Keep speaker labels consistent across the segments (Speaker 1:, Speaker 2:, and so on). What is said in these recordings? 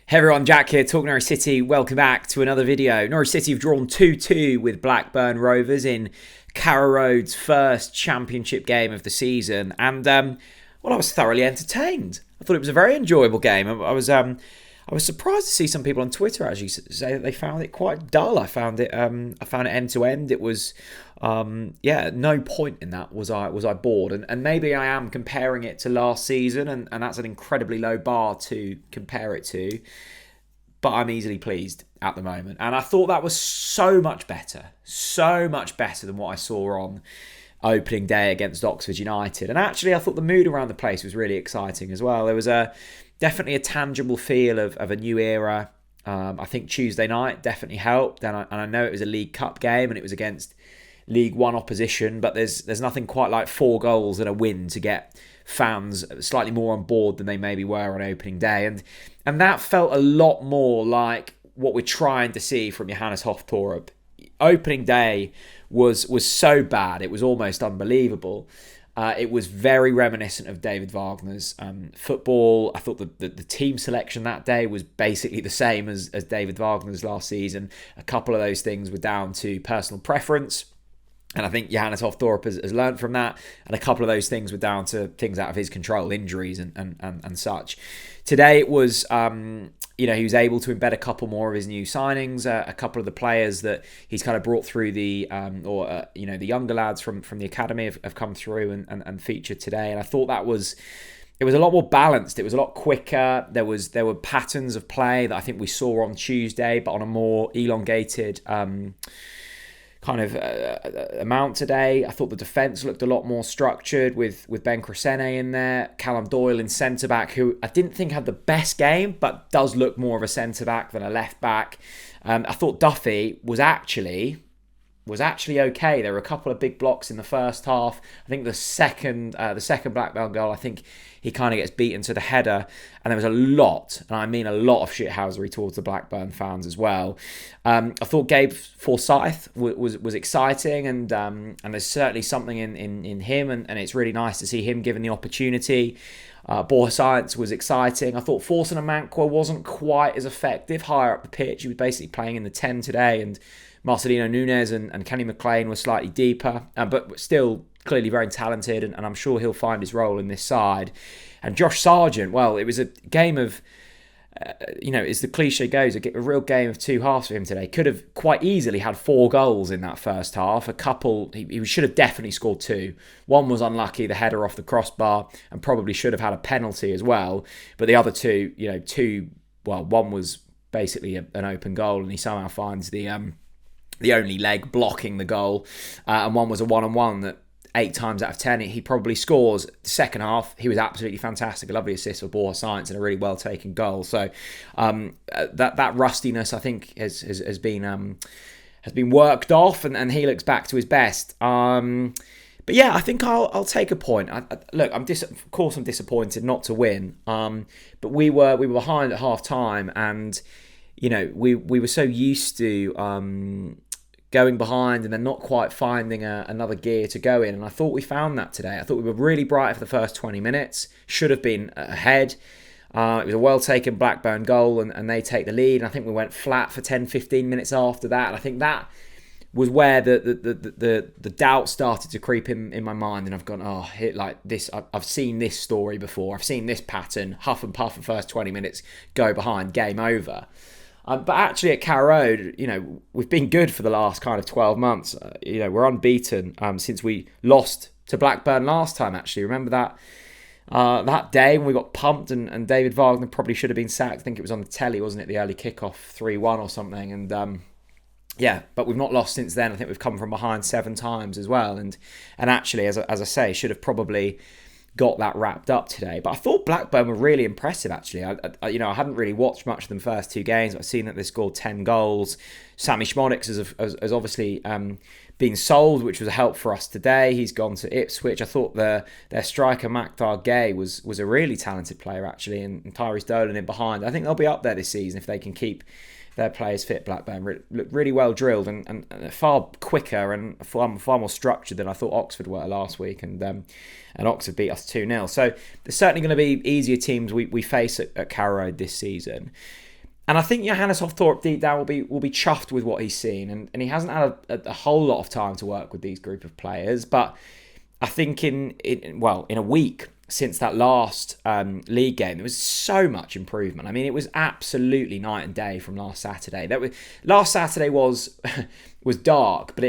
Speaker 1: Hey everyone, Jack here, TalkNorwichCity. Welcome back to another video. Norwich City have drawn 2-2 with Blackburn Rovers in Carrow Road's first championship game of the season. And, I was thoroughly entertained. I thought it was a very enjoyable game. I was surprised to see some people on Twitter actually say that they found it quite dull. I found it end to end. It was, no point in that was I bored. And maybe I am comparing it to last season, and that's an incredibly low bar to compare it to. But I'm easily pleased at the moment. And I thought that was so much better than what I saw on opening day against Oxford United. And actually, I thought the mood around the place was really exciting as well. There was definitely a tangible feel of a new era. I think Tuesday night definitely helped. And I know it was a League Cup game and it was against League One opposition, but there's nothing quite like 4 goals and a win to get fans slightly more on board than they maybe were on opening day. And that felt a lot more like what we're trying to see from Johannes Hoftorp. Opening day was so bad, it was almost unbelievable. It was very reminiscent of David Wagner's football. I thought the team selection that day was basically the same as David Wagner's last season. A couple of those things were down to personal preference. And I think Johannes Hoftorp has learned from that. And a couple of those things were down to things out of his control, injuries and such. Today it was, he was able to embed a couple more of his new signings. A couple of the players that he's kind of brought through the younger lads from the academy have come through and featured today. And I thought it was a lot more balanced. It was a lot quicker. There were patterns of play that I think we saw on Tuesday, but on a more elongated amount today. I thought the defence looked a lot more structured with Ben Crescene in there. Callum Doyle in centre-back, who I didn't think had the best game, but does look more of a centre-back than a left-back. I thought Duffy was actually okay. There were a couple of big blocks in the first half. I think the second Blackburn goal, I think he kind of gets beaten to the header, and there was a lot, and I mean a lot of shithousery towards the Blackburn fans as well. I thought Gabe Forsyth was exciting, and there's certainly something in him, and it's really nice to see him given the opportunity. Borja Sainz was exciting. I thought Forson and Manqua wasn't quite as effective higher up the pitch. He was basically playing in the 10 today, and Marcelino Nunes and Kenny McLean were slightly deeper, but still clearly very talented, and I'm sure he'll find his role in this side. And Josh Sargent, well, it was a game of, as the cliche goes, a real game of two halves for him today. Could have quite easily had 4 goals in that first half. A couple, he should have definitely scored 2. One was unlucky, the header off the crossbar, and probably should have had a penalty as well. But the other two, one was basically an open goal, and he somehow finds the only leg blocking the goal, and one was a one-on-one that 8 times out of 10 he probably scores. The second half, he was absolutely fantastic. A lovely assist for Borja Sainz and a really well taken goal. So that rustiness, I think, has been worked off, and he looks back to his best. But yeah, I think I'll take a point. Of course I'm disappointed not to win. But we were behind at half time, and we were so used to going behind and then not quite finding another gear to go in. And I thought we found that today. I thought we were really bright for the first 20 minutes. Should have been ahead. It was a well-taken Blackburn goal, and they take the lead. And I think we went flat for 10, 15 minutes after that. And I think that was where the doubt started to creep in my mind. And I've gone, I've seen this story before. I've seen this pattern, huff and puff the first 20 minutes, go behind, game over. But actually at Carrow Road, we've been good for the last kind of 12 months. We're unbeaten since we lost to Blackburn last time, actually. Remember that day when we got pumped and David Wagner probably should have been sacked. I think it was on the telly, wasn't it? The early kickoff, 3-1 or something. And but we've not lost since then. I think we've come from behind 7 times as well. And actually, as I say, should have probably got that wrapped up today. But I thought Blackburn were really impressive, actually. I hadn't really watched much of them first 2 games, but I've seen that they scored 10 goals. Sammy Schmonics has obviously been sold, which was a help for us today. He's gone to Ipswich. I thought their striker, Maktar Gay, was a really talented player, actually, and Tyrese Dolan in behind. I think they'll be up there this season if they can keep their players fit. Blackburn look really well drilled and far quicker and far more structured than I thought Oxford were last week, and Oxford beat us 2-0. So there's certainly going to be easier teams we face at Carrow Road this season. And I think Johannes Hofthorpe deep down will be chuffed with what he's seen, and he hasn't had a whole lot of time to work with these group of players. But I think in a week since that last league game, there was so much improvement. I mean, it was absolutely night and day from last Saturday. Last Saturday was dark, but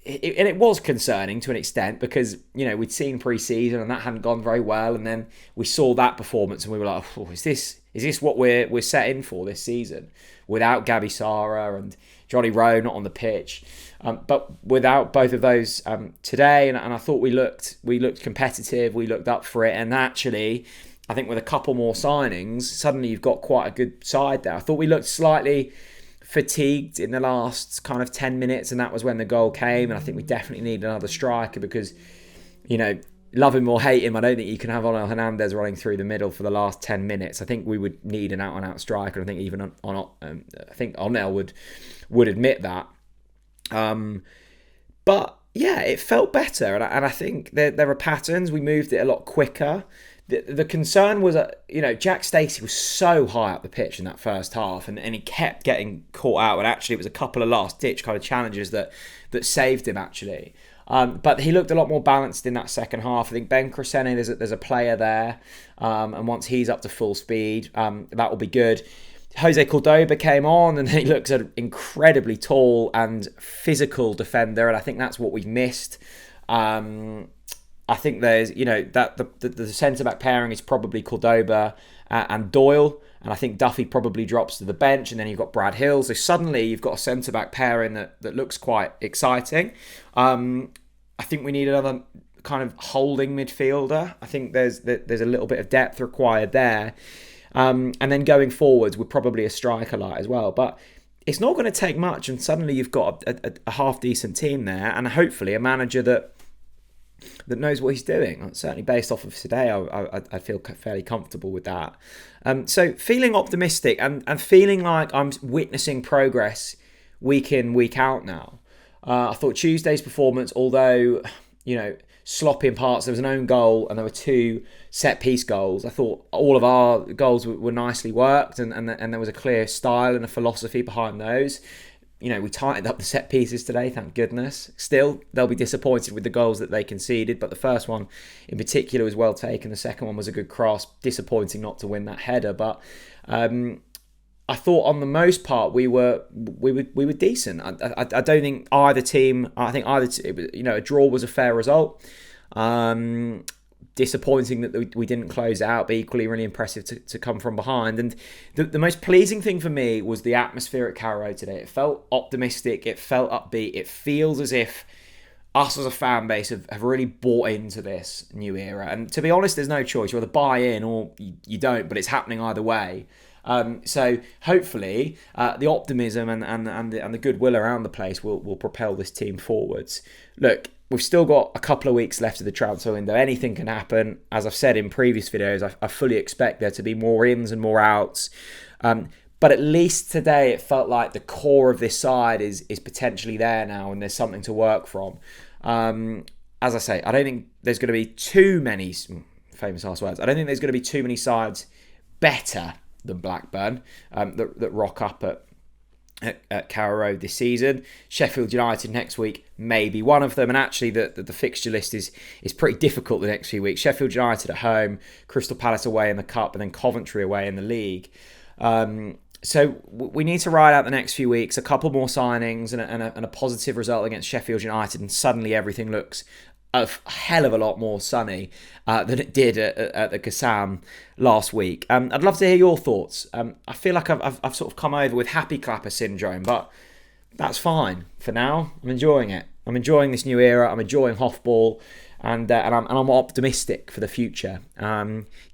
Speaker 1: it was concerning to an extent because, you know, we'd seen pre-season and that hadn't gone very well, and then we saw that performance and we were like, oh, is this what we're set in for this season? Without Gabi Sara and Johnny Rowe not on the pitch, but without both of those today, and I thought we looked competitive, we looked up for it, and actually, I think with a couple more signings, suddenly you've got quite a good side there. I thought we looked slightly fatigued in the last kind of 10 minutes, and that was when the goal came, and I think we definitely need another striker because, you know, love him or hate him, I don't think you can have Onel Hernandez running through the middle for the last 10 minutes. I think we would need an out-and-out striker. I think even I think Onel would admit that. But yeah, it felt better, and I think there are patterns. We moved it a lot quicker. The concern was that, you know, Jack Stacey was so high up the pitch in that first half, and he kept getting caught out, and actually it was a couple of last-ditch kind of challenges that saved him, actually. But he looked a lot more balanced in that second half. I think Ben Crescene, there's a player there, and once he's up to full speed, that will be good. Jose Cordoba came on, and he looks an incredibly tall and physical defender, and I think that's what we've missed. I think there's, you know, that the centre-back pairing is probably Cordoba and Doyle, and I think Duffy probably drops to the bench, and then you've got Brad Hill. So suddenly you've got a centre-back pairing that looks quite exciting. I think we need another kind of holding midfielder. I think there's a little bit of depth required there. And then going forwards, we're probably a striker light as well. But it's not going to take much, and suddenly you've got a half-decent team there, and hopefully a manager that knows what he's doing. Certainly based off of today, I feel fairly comfortable with that. So feeling optimistic and feeling like I'm witnessing progress week in, week out now. I thought Tuesday's performance, although, you know, sloppy in parts, there was an own goal and there were 2 set-piece goals. I thought all of our goals were nicely worked, and there was a clear style and a philosophy behind those. You know, we tightened up the set pieces today, thank goodness. Still, they'll be disappointed with the goals that they conceded, but the first one in particular was well taken. The second one was a good cross. Disappointing not to win that header, but I thought on the most part we were decent. I don't think either team. I think you know, a draw was a fair result. Disappointing that we didn't close out, but equally really impressive to come from behind. And the most pleasing thing for me was the atmosphere at Carrow Road today. It felt optimistic, it felt upbeat. It feels as if us as a fan base have really bought into this new era. And to be honest, there's no choice. You either buy in or you don't, but it's happening either way. So hopefully the optimism and the goodwill around the place will propel this team forwards. Look, we've still got a couple of weeks left of the transfer window. Anything can happen. As I've said in previous videos, I fully expect there to be more ins and more outs. But at least today it felt like the core of this side is potentially there now, and there's something to work from. As I say, I don't think there's going to be too many, famous last words, I don't think there's going to be too many sides better than Blackburn that rock up at Carrow Road this season. Sheffield United next week may be one of them, and actually the fixture list is pretty difficult the next few weeks. Sheffield United at home, Crystal Palace away in the Cup, and then Coventry away in the league. So we need to ride out the next few weeks, a couple more signings and a positive result against Sheffield United, and suddenly everything looks a hell of a lot more sunny than it did at the Kassam last week. I'd love to hear your thoughts. I feel like I've sort of come over with happy clapper syndrome, but that's fine for now. I'm enjoying it. I'm enjoying this new era. I'm enjoying Hofball, and I'm optimistic for the future.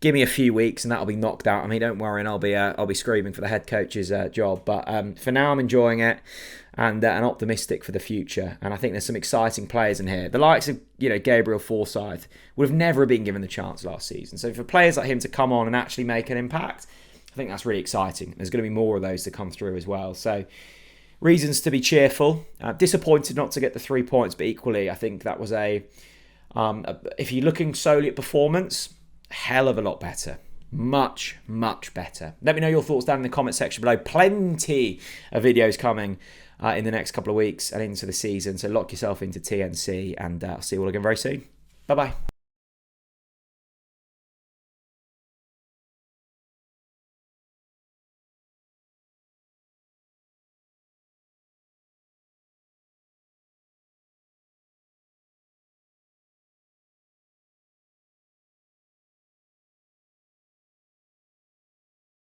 Speaker 1: Give me a few weeks and that'll be knocked out. I mean, don't worry, and I'll be screaming for the head coach's job. But for now, I'm enjoying it and optimistic for the future. And I think there's some exciting players in here. The likes of, you know, Gabriel Forsyth would have never been given the chance last season. So for players like him to come on and actually make an impact, I think that's really exciting. There's going to be more of those to come through as well. So reasons to be cheerful. Disappointed not to get the 3 points, but equally, I think that was if you're looking solely at performance, hell of a lot better. much, much better. Let me know your thoughts down in the comment section below. Plenty of videos coming in the next couple of weeks and into the season. So lock yourself into TNC, and I'll see you all again very soon. Bye-bye.